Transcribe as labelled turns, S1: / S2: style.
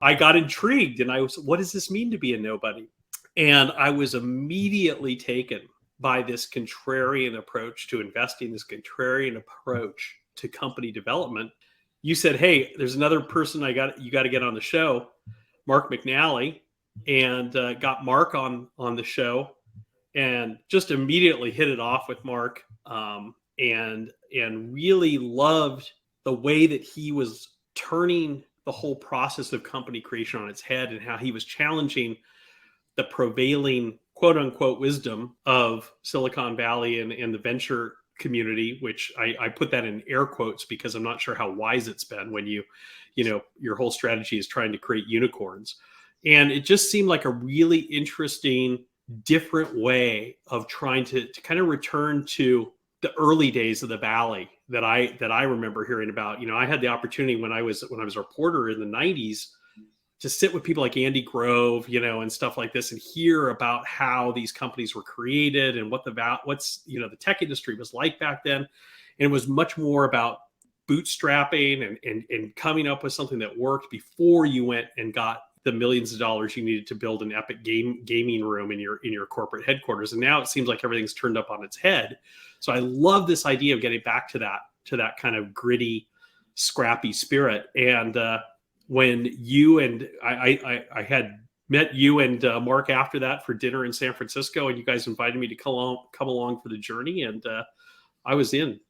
S1: I got intrigued and I was, what does this mean to be a nobody? And I was immediately taken by this contrarian approach to investing, this contrarian approach to company development. You said, hey, there's another person you got to get on the show, Mark McNally, and got Mark on the show, and just immediately hit it off with Mark, and really loved the way that he was turning the whole process of company creation on its head, and how he was challenging the prevailing quote unquote wisdom of Silicon Valley and the venture community, which I put that in air quotes because I'm not sure how wise it's been when your whole strategy is trying to create unicorns. And it just seemed like a really interesting, different way of trying to kind of return to the early days of the Valley that I remember hearing about. I had the opportunity when I was a reporter in the 90s to sit with people like Andy Grove, and stuff like this, and hear about how these companies were created and what the tech industry was like back then. And it was much more about bootstrapping and coming up with something that worked before you went and got the millions of dollars you needed to build an epic gaming room in your corporate headquarters. And now it seems like everything's turned up on its head. So I love this idea of getting back to that kind of gritty, scrappy spirit. And when you and I had met you and Mark after that for dinner in San Francisco, and you guys invited me to come along for the journey, and I was in.